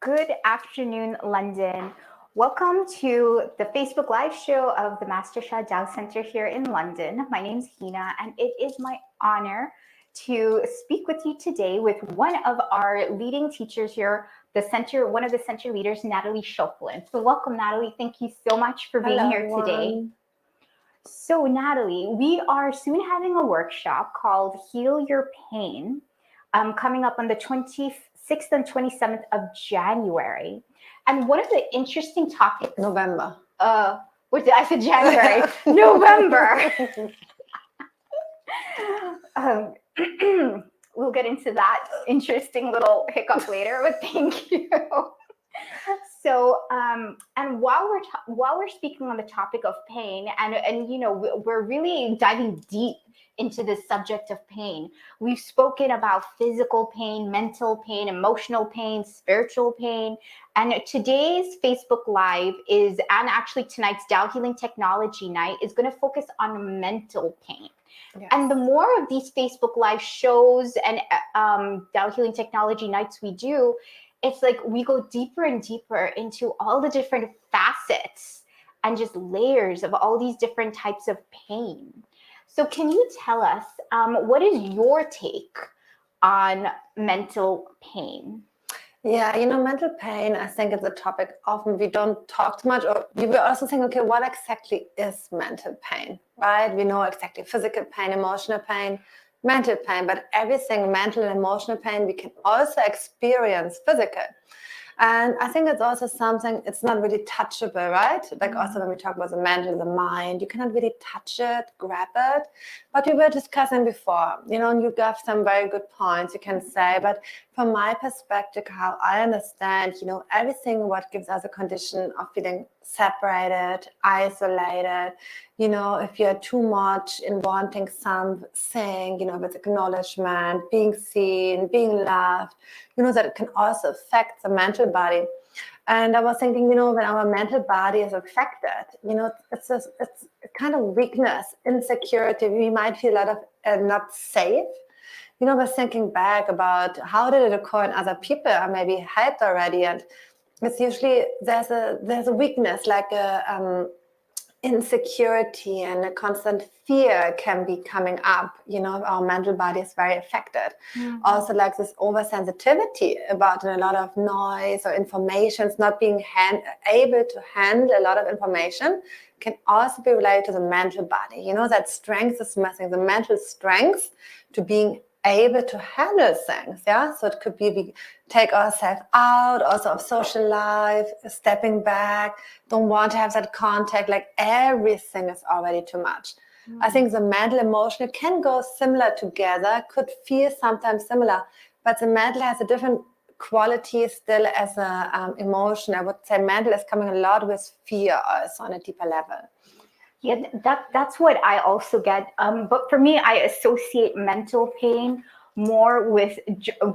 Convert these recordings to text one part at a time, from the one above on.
Good afternoon, London. Welcome to the Facebook Live show of the Master Shah Dow Center here in London. My name is Heena, and it is my honor to speak with you today with one of our leading teachers here, the center, one of the center leaders, Natalie Schoflin. So welcome, Natalie. Thank you so much for being Hello, here today. So, Natalie, we are soon having a workshop called Heal Your Pain, coming up on the 26th and 27th of January. And one of the interesting topics... November. What did I say? January. November. We'll get into that interesting little hiccup later, but thank you. So, and while we're speaking on the topic of pain, and we're really diving deep into the subject of pain. We've spoken about physical pain, mental pain, emotional pain, spiritual pain, and today's Facebook Live and actually tonight's Dow Healing Technology Night is going to focus on mental pain. Yes. And the more of these Facebook Live shows and Dow Healing Technology Nights we do, it's like we go deeper and deeper into all the different facets and just layers of all these different types of pain. So can you tell us, what is your take on mental pain? Yeah, mental pain, I think it's a topic often we don't talk too much, or we will also think, okay, what exactly is mental pain, right? We know exactly physical pain, emotional pain, mental pain, but everything mental and emotional pain we can also experience physical. And I think it's also something, it's not really touchable, right? Like also when we talk about the mental, the mind, you cannot really touch it, grab it. But we were discussing before, and you gave some very good points you can say. But from my perspective, how I understand, everything what gives us a condition of feeling separated, isolated, if you're too much in wanting something, with acknowledgement, being seen, being loved, that it can also affect the mental body. And I was thinking, when our mental body is affected, it's a kind of weakness, insecurity. We might feel a lot of not safe. We're thinking back about how did it occur in other people or maybe helped already. And it's usually there's a weakness, like a insecurity and a constant fear can be coming up. Our mental body is very affected. Mm-hmm. Also, like this oversensitivity about a lot of noise or information, not being able to handle a lot of information can also be related to the mental body. That strength is missing, the mental strength to being able to handle things. So it could be we take ourselves out also of social life, stepping back, don't want to have that contact, like everything is already too much. I think the mental emotional can go similar together, could feel sometimes similar, but the mental has a different quality still as a emotion. I would say mental is coming a lot with fear also on a deeper level. Yeah, that's what I also get. But for me, I associate mental pain more with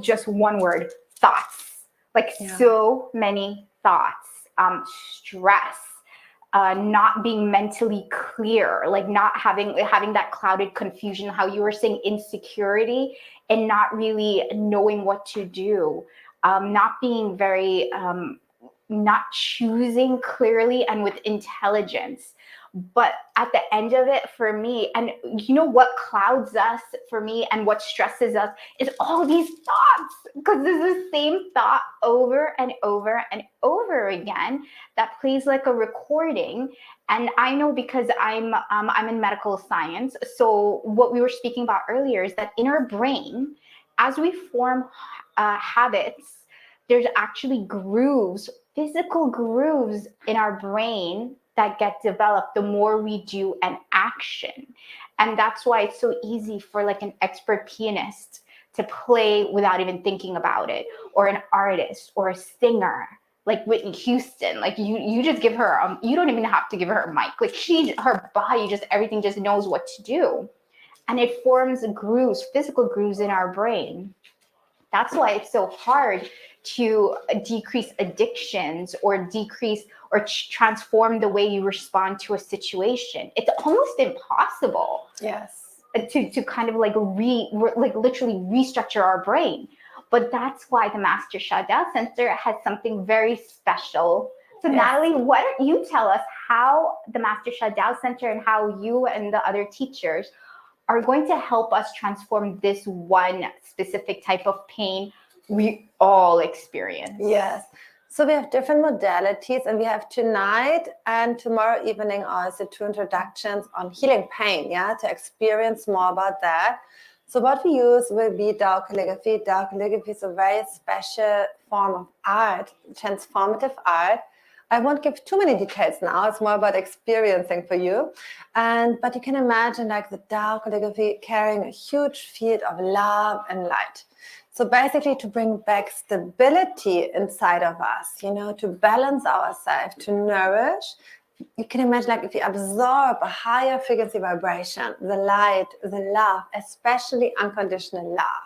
just one word: thoughts. So many thoughts, stress, not being mentally clear, like not having that clouded confusion. How you were saying insecurity and not really knowing what to do, not being very, not choosing clearly and with intelligence. But at the end of it, for me, and what clouds us for me and what stresses us is all these thoughts, because there's the same thought over and over and over again that plays like a recording. And I know because I'm in medical science. So what we were speaking about earlier is that in our brain, as we form habits, there's actually grooves, physical grooves in our brain that get developed the more we do an action. And that's why it's so easy for like an expert pianist to play without even thinking about it, or an artist or a singer like Whitney Houston. Like you just give her you don't even have to give her a mic. Like her body, just everything just knows what to do. And it forms grooves, physical grooves in our brain. That's why it's so hard to decrease addictions or decrease or transform the way you respond to a situation. It's almost impossible. Yes. To kind of like literally restructure our brain. But that's why the Master Shadal Center has something very special. So Yes. Natalie, why don't you tell us how the Master Shadal Center and how you and the other teachers are going to help us transform this one specific type of pain we all experience. Yes. So we have different modalities, and we have tonight and tomorrow evening also 2 introductions on healing pain, to experience more about that. So what we use will be Tao calligraphy. Tao calligraphy is a very special form of art, transformative art. I won't give too many details now. It's more about experiencing for you. But you can imagine like the Tao calligraphy carrying a huge field of love and light. So basically to bring back stability inside of us, to balance ourselves, to nourish. You can imagine like if you absorb a higher frequency vibration, the light, the love, especially unconditional love,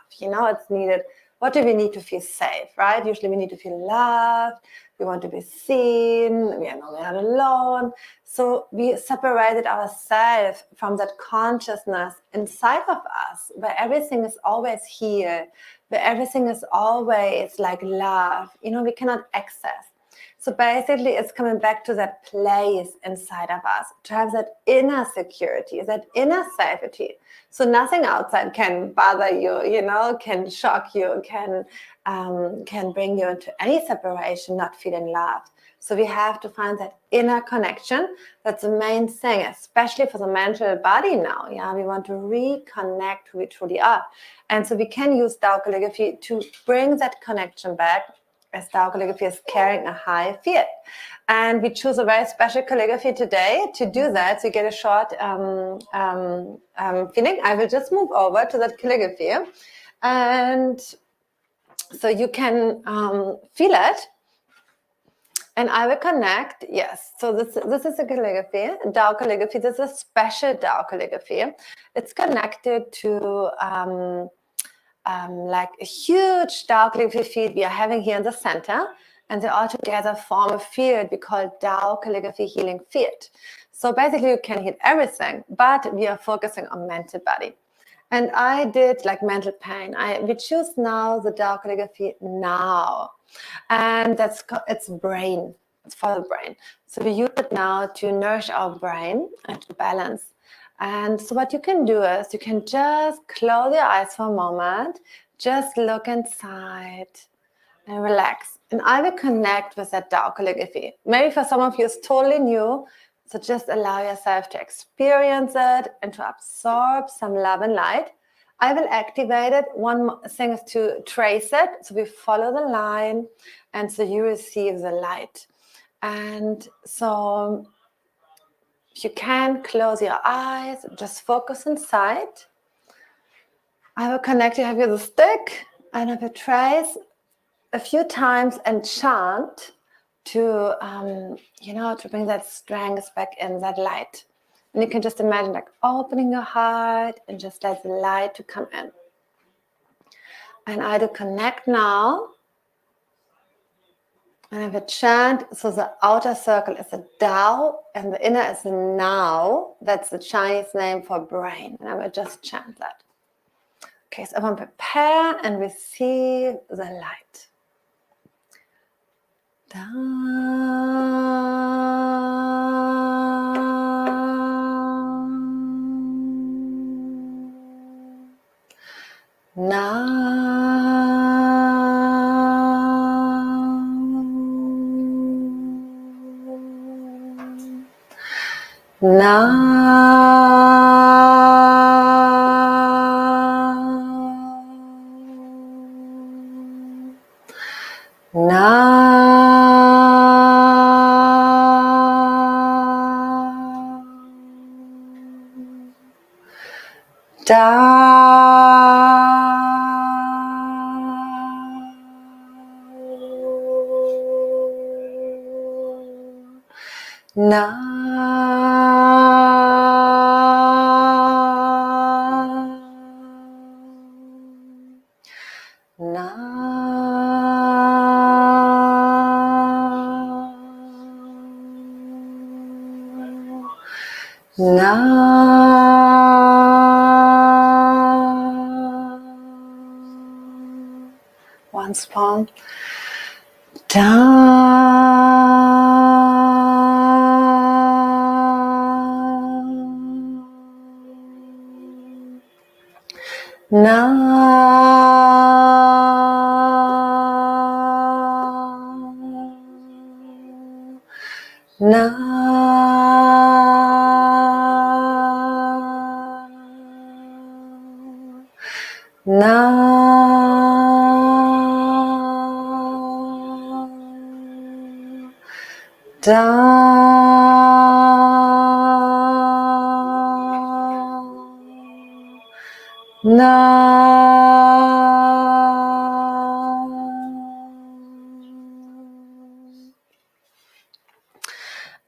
it's needed. What do we need to feel safe, right? Usually we need to feel loved. We want to be seen. We know we're not alone. So we separated ourselves from that consciousness inside of us, where everything is always here, where everything is always like love, we cannot access. So basically it's coming back to that place inside of us, to have that inner security, that inner safety. So nothing outside can bother you, can shock you, can bring you into any separation, not feeling loved. So we have to find that inner connection. That's the main thing, especially for the mental body now. We want to reconnect who we truly are. And so we can use Tao calligraphy to bring that connection back, as Tao calligraphy is carrying a high field. And we choose a very special calligraphy today to do that. So you get a short feeling. I will just move over to that calligraphy. And so you can feel it. And I will connect, yes. So this is a calligraphy, Tao calligraphy. This is a special Tao calligraphy. It's connected to like a huge Tao calligraphy field we are having here in the center. And they all together form a field we call Tao calligraphy healing field. So basically you can heal everything, but we are focusing on mental body. And I did like mental pain. We choose now the Tao calligraphy now. And it's brain. It's for the brain. So we use it now to nourish our brain and to balance. And so what you can do is you can just close your eyes for a moment, just look inside and relax. And I will connect with that Tao calligraphy. Maybe for some of you it's totally new. So just allow yourself to experience it and to absorb some love and light. I will activate it. One thing is to trace it. So we follow the line and so you receive the light. And so if you can, close your eyes, just focus inside. I will connect you with a stick and I will trace a few times and chant to, to bring that strength back in, that light. And you can just imagine like opening your heart and just let the light to come in. And I do connect now. And I will chant. So the outer circle is the Tao and the inner is the Now. That's the Chinese name for brain. And I will just chant that. Okay, so I want to prepare and receive the light. transform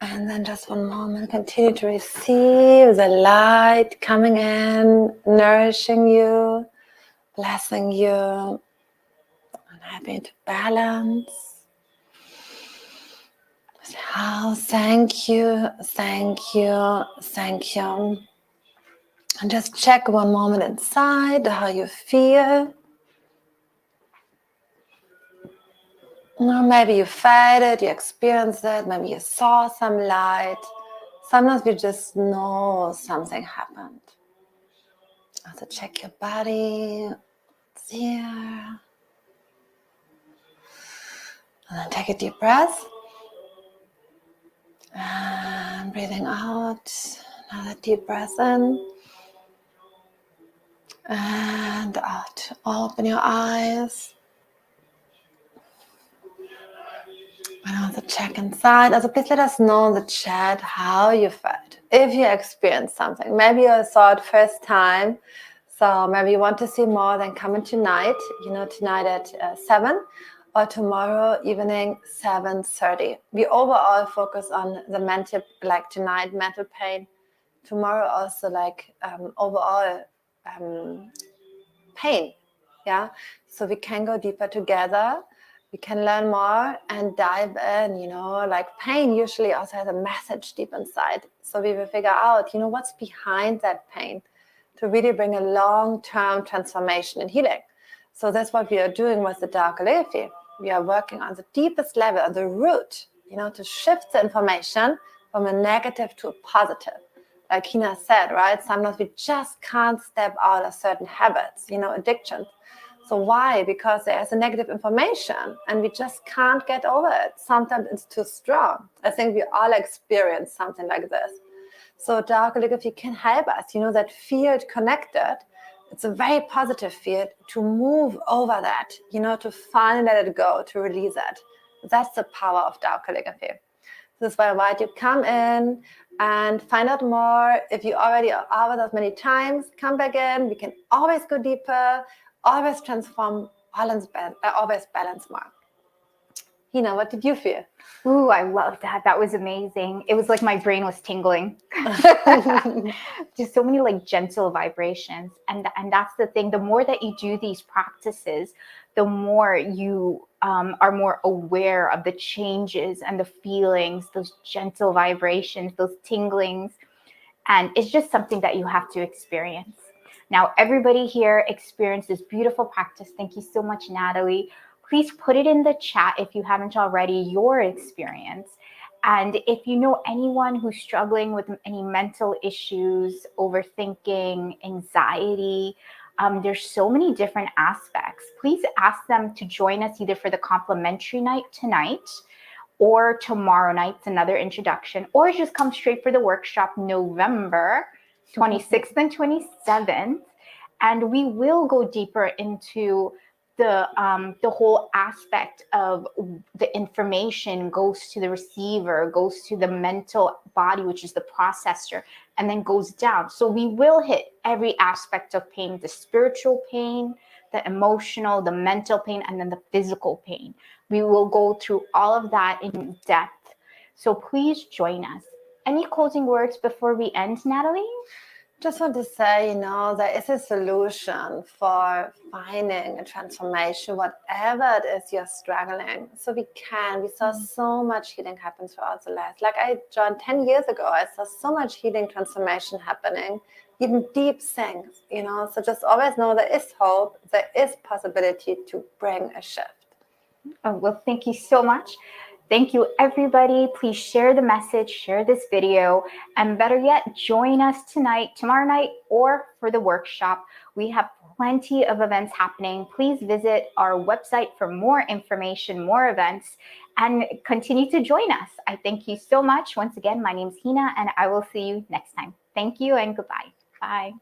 And then just one moment, continue to receive the light coming in, nourishing you, blessing you, and helping to balance. Oh, thank you, thank you, thank you. And just check one moment inside how you feel. Or maybe you felt it, you experienced it, maybe you saw some light. Sometimes we just know something happened. Also check your body, it's here. And then take a deep breath. And breathing out, another deep breath in. And out. Open your eyes. And also check inside. Also, please let us know in the chat how you felt. If you experienced something. Maybe you saw it first time. So maybe you want to see more, then come in tonight. Tonight at 7. Or tomorrow evening, 7:30. We overall focus on the mental, like tonight, mental pain. Tomorrow also overall pain. Yeah. So we can go deeper together. We can learn more and dive in, like pain usually also has a message deep inside. So we will figure out, what's behind that pain to really bring a long-term transformation and healing. So that's what we are doing with the dark calligraphy. We are working on the deepest level, on the root, to shift the information from a negative to a positive. Like Heena said, right? Sometimes we just can't step out of certain habits, addictions. So why? Because there's a negative information and we just can't get over it. Sometimes it's too strong. I think we all experience something like this. So dark calligraphy can help us, that field connected. It's a very positive field to move over that, to finally let it go, to release it. That's the power of dark calligraphy. This is why I invite you to come in and find out more. If you already are with us many times, come back in. We can always go deeper, always transform, always balance more. Heena, what did you feel? Ooh, I love that. That was amazing. It was like my brain was tingling. Just so many like gentle vibrations. And that's the thing. The more that you do these practices, the more you are more aware of the changes and the feelings, those gentle vibrations, those tinglings. And it's just something that you have to experience. Now, everybody here experienced this beautiful practice. Thank you so much, Natalie. Please put it in the chat if you haven't already, your experience. And if you know anyone who's struggling with any mental issues, overthinking, anxiety, there's so many different aspects. Please ask them to join us either for the complimentary night tonight or tomorrow night's another introduction, or just come straight for the workshop November 26th and 27th. And we will go deeper into the whole aspect of the information goes to the receiver, goes to the mental body, which is the processor, and then goes down. So we will hit every aspect of pain, the spiritual pain, the emotional, the mental pain, and then the physical pain. We will go through all of that in depth. So please join us. Any closing words before we end, Natalie? Just want to say, there is a solution for finding a transformation, whatever it is you're struggling. So we saw so much healing happen throughout the life. Like I joined 10 years ago, I saw so much healing transformation happening, even deep things, So just always know there is hope, there is possibility to bring a shift. Oh, well, thank you so much. Thank you, everybody. Please share the message, share this video, and better yet, join us tonight, tomorrow night, or for the workshop. We have plenty of events happening. Please visit our website for more information, more events, and continue to join us. I thank you so much. Once again, my name is Heena, and I will see you next time. Thank you and goodbye. Bye.